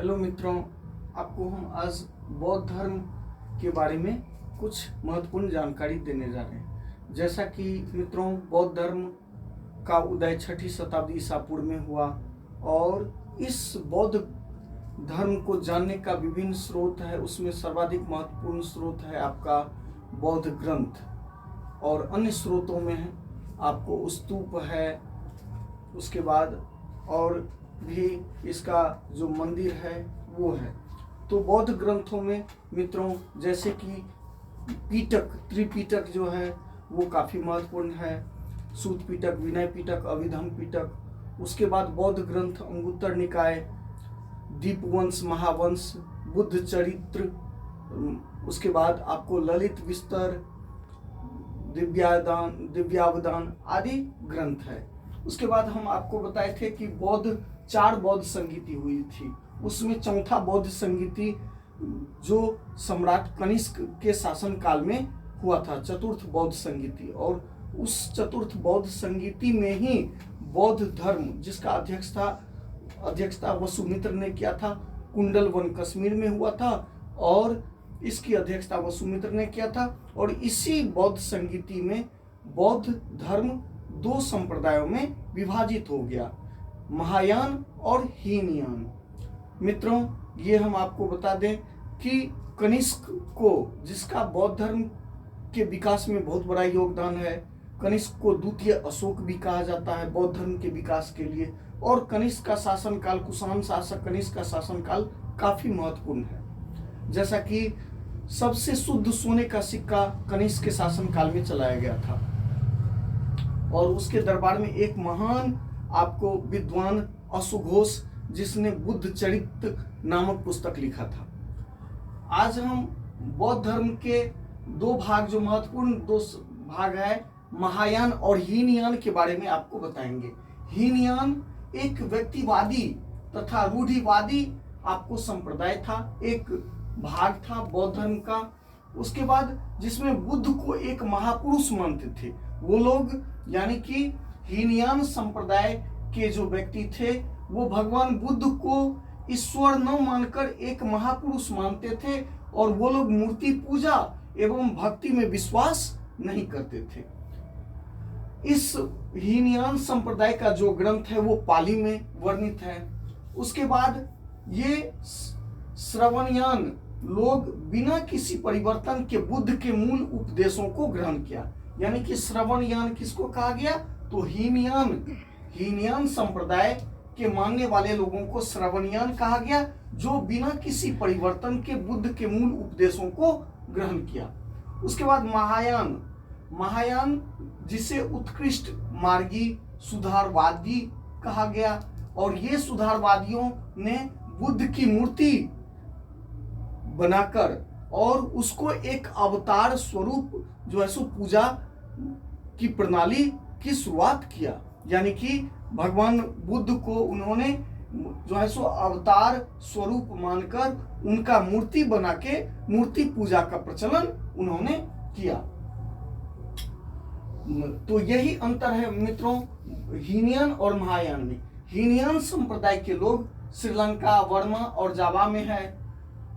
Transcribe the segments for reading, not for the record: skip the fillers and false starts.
Hello मित्रों, आपको हम आज बौद्ध धर्म के बारे में कुछ महत्वपूर्ण जानकारी देने जा रहे हैं। जैसा कि मित्रों, बौद्ध धर्म का उदय 6वीं शताब्दी ईसा पूर्व में हुआ और इस बौद्ध धर्म को जानने का विभिन्न स्रोत है। उसमें सर्वाधिक महत्वपूर्ण स्रोत है आपका बौद्ध ग्रंथ, और अन्य स्रोतों में आपको स्तूप है, उसके बाद और भी इसका जो मंदिर है वो है। तो बौद्ध ग्रंथों में मित्रों जैसे कि पीटक, त्रिपीटक जो है वो काफ़ी महत्वपूर्ण है। सूत पीटक, विनय पीटक, अभिधम पीटक। उसके बाद बौद्ध ग्रंथ अंगुत्तर निकाय, दीपवंश, महावंश, बुद्ध चरित्र। उसके बाद आपको ललित विस्तर, दिव्यावदान आदि ग्रंथ है। उसके बाद हम आपको बताए थे कि चार बौद्ध संगीति हुई थी। उसमें चौथा बौद्ध संगीति जो सम्राट कनिष्क के शासन काल में हुआ था, चतुर्थ बौद्ध संगीति। और उस चतुर्थ बौद्ध संगीति में ही बौद्ध धर्म, जिसका अध्यक्षता वसुमित्र ने किया था, कुंडल वन कश्मीर में हुआ था और इसकी अध्यक्षता वसुमित्र ने किया था। और इसी बौद्ध संगीति में बौद्ध धर्म दो संप्रदायों में विभाजित हो गया, महायान और हीनयान। मित्रों, ये हम आपको बता दें कि कनिष्क को, जिसका बौद्ध धर्म के विकास में बहुत बड़ा योगदान है, कनिष्क को द्वितीय अशोक भी कहा जाता है बौद्ध धर्म के विकास के लिए। और कनिष्क का शासनकाल, कुषाण शासक कनिष्क का शासनकाल काफी महत्वपूर्ण है। जैसा कि सबसे शुद्ध सोने का सिक्का कनिष्क के शासनकाल में चलाया गया था और उसके दरबार में एक महान आपको विद्वान अशुघोष, जिसने बुद्ध चरित्र नामक पुस्तक लिखा था। आज हम बौद्ध धर्म के दो भाग, जो महत्वपूर्ण दो भाग है, महायान और हीनयान के बारे में आपको बताएंगे। हीनयान एक व्यक्तिवादी तथा रूढ़िवादी आपको संप्रदाय था, एक भाग था बौद्ध धर्म का। उसके बाद जिसमें बुद्ध को एक महापुरुष मानते थे वो लोग, यानी कि हीनयान संप्रदाय के जो व्यक्ति थे वो भगवान बुद्ध को ईश्वर न मानकर एक महापुरुष मानते थे और वो लोग मूर्ति पूजा एवं भक्ति में विश्वास नहीं करते थे। इस हीनयान संप्रदाय का जो ग्रंथ है वो पाली में वर्णित है। उसके बाद ये श्रवणयान लोग बिना किसी परिवर्तन के बुद्ध के मूल उपदेशों को ग्रहण किया, यानी कि श्रवणयान किसको कहा गया, तो हीनयान संप्रदाय के मानने वाले लोगों को श्रवणयान कहा गया, जो बिना किसी परिवर्तन के बुद्ध के मूल उपदेशों को ग्रहण किया। उसके बाद महायान जिसे उत्कृष्ट मार्गी सुधारवादी कहा गया, और ये सुधारवादियों ने बुद्ध की मूर्ति बनाकर और उसको एक अवतार स्वरूप जो है सो पूजा की प्रणाली की शुरुआत किया, यानी कि भगवान बुद्ध को उन्होंने जो है सो अवतार स्वरूप मानकर उनका मूर्ति बना के मूर्ति पूजा का प्रचलन उन्होंने किया। तो यही अंतर है मित्रों हीनयान और महायान में। हीनयान संप्रदाय के लोग श्रीलंका, वर्मा और जावा में है,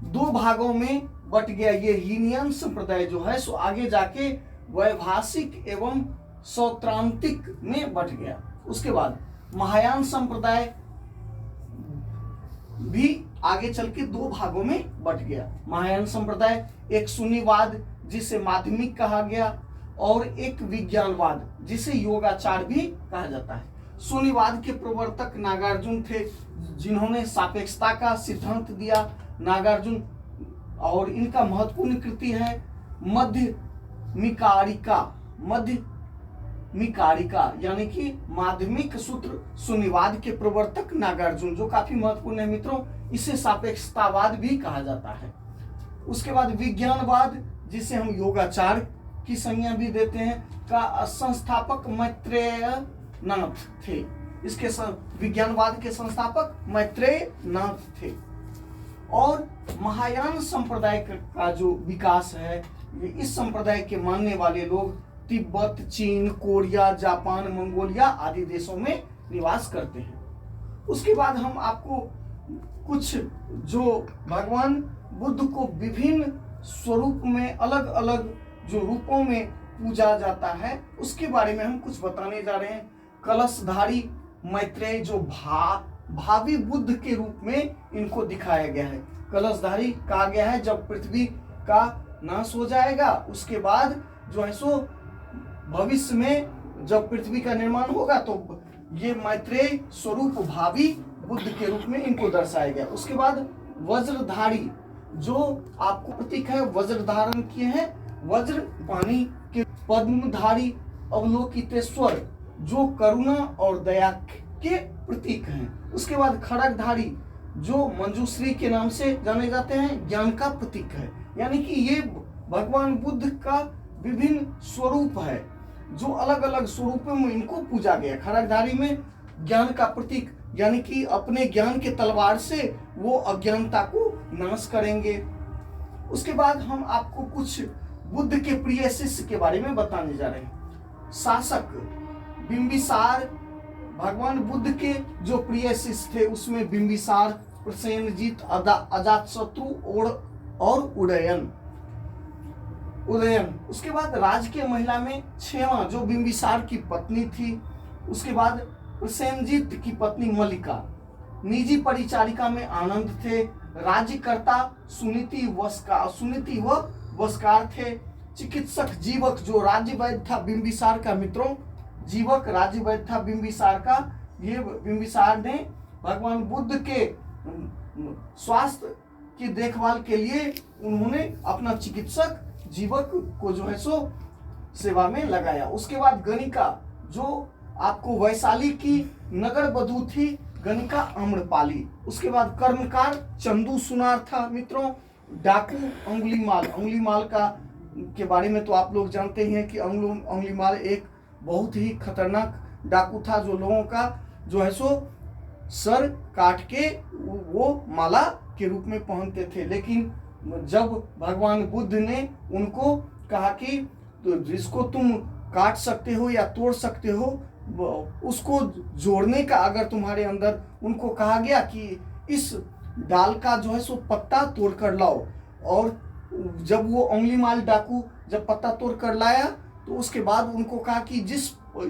दो भागों में बट गया। ये हीनयान संप्रदाय जो है सो आगे जाके वैभाषिक एवं सौत्रांतिक में बट गया। उसके बाद महायान संप्रदाय भी आगे चल के दो भागों में बट गया। महायान संप्रदाय एक शून्यवाद जिसे माध्यमिक कहा गया और एक विज्ञानवाद जिसे योगाचार भी कहा जाता है। शून्यवाद के प्रवर्तक नागार्जुन थे, जिन्होंने सापेक्षता का सिद्धांत दिया। नागार्जुन, और इनका महत्वपूर्ण कृति है मध्यमिकारिका, यानी कि माध्यमिक सूत्र। शून्यवाद के प्रवर्तक नागार्जुन, जो काफी महत्वपूर्ण है मित्रों, इसे सापेक्षतावाद भी कहा जाता है। उसके बाद विज्ञानवाद, जिसे हम योगाचार की संज्ञा भी देते हैं, का संस्थापक मैत्रेय नाथ थे। इसके विज्ञानवाद के संस्थापक मैत्रेय नाथ थे। और महायान संप्रदाय का जो विकास है, इस संप्रदाय के मानने वाले लोग तिब्बत, चीन, कोरिया, जापान, मंगोलिया आदि देशों में निवास करते हैं। उसके बाद हम आपको कुछ जो भगवान बुद्ध को विभिन्न स्वरूप में अलग अलग जो रूपों में पूजा जाता है उसके बारे में हम कुछ बताने जा रहे हैं। कलशधारी मैत्रेय जो भावी बुद्ध के रूप में इनको दिखाया गया है। कलशधारी कहा गया है जब पृथ्वी का नाश हो जाएगा उसके बाद जो है सो भविष्य में जब पृथ्वी का निर्माण होगा तो ये मैत्रेय स्वरूप भावी बुद्ध के रूप में इनको दर्शाया गया। उसके बाद वज्रधारी जो आपको प्रतीक है, वज्र धारण किए हैं, वज्र पानी के पद्मधारी अवलोकितेश्वर जो करुणा और दया के प्रतीक हैं। उसके बाद खड्गधारी जो मंजूश्री के नाम से जाने जाते हैं, ज्ञान का प्रतीक है। यानी कि ये भगवान बुद्ध का विभिन्न स्वरूप है जो अलग अलग स्वरूपों में इनको पूजा गया। खड्गधारी में ज्ञान का प्रतीक यानी कि अपने ज्ञान के तलवार से वो अज्ञानता को नाश करेंगे। उसके बाद हम आपको कुछ बुद्ध के प्रिय शिष्य के बारे में बताने जा रहे हैं। शासक बिंबिसार भगवान बुद्ध के जो प्रिय शिष्य थे उसमें बिंबिसार, प्रसेनजीत, अजातशत्रु और उदयन। उसके बाद राजकीय महिला में 6वां जो बिंबिसार की पत्नी थी। उसके बाद प्रसेनजीत की पत्नी मल्लिका। निजी परिचारिका में आनंद थे। राज्यकर्ता सुनीति व वस्कार थे। चिकित्सक जीवक जो राज्य वैद्य था बिंबिसार का, मित्रों जीवक राज्य वैद्य था बिंबिसार का। ये बिंबिसार ने भगवान बुद्ध के स्वास्थ्य की देखभाल के लिए उन्होंने अपना चिकित्सक जीवक को जो है सो सेवा में लगाया। उसके बाद गणिका जो आपको वैशाली की नगर बधू थी, गणिका आम्रपाली। उसके बाद कर्मकार चंदू सुनार था। मित्रों डाकू अंगुलीमाल का के बारे में तो आप लोग जानते ही हैं कि अंगुलीमाल एक बहुत ही खतरनाक डाकू था जो लोगों का जो है सो सर काट के वो माला के रूप में पहनते थे। लेकिन जब भगवान बुद्ध ने उनको कहा कि तो जिसको तुम काट सकते हो या तोड़ सकते हो उसको जोड़ने का अगर तुम्हारे अंदर, उनको कहा गया कि इस डाल का जो है सो पत्ता तोड़ कर लाओ। और जब वो अंगुलीमाल डाकू जब पत्ता तोड़ कर लाया तो उसके बाद उनको कहा कि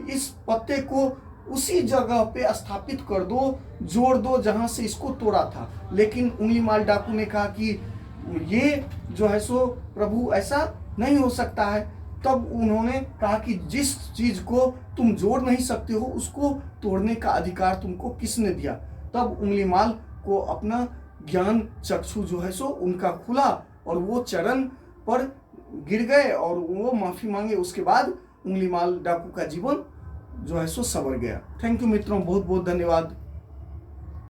इस पत्ते को उसी जगह पे स्थापित कर दो, जोड़ दो जहां से इसको तोड़ा था। लेकिन अंगुलीमाल डाकू ने कहा कि ये जो है सो प्रभु ऐसा नहीं हो सकता है। तब उन्होंने कहा कि जिस चीज को तुम जोड़ नहीं सकते हो उसको तोड़ने का अधिकार तुमको किसने दिया। तब अंगुलीमाल को अपना ज्ञान चक्षु जो है सो उनका खुला और वो चरण पर गिर गए और वो माफी मांगे। उसके बाद अंगुलीमाल डाकू का जीवन जो है सो संवर गया। थैंक यू मित्रों, बहुत बहुत धन्यवाद।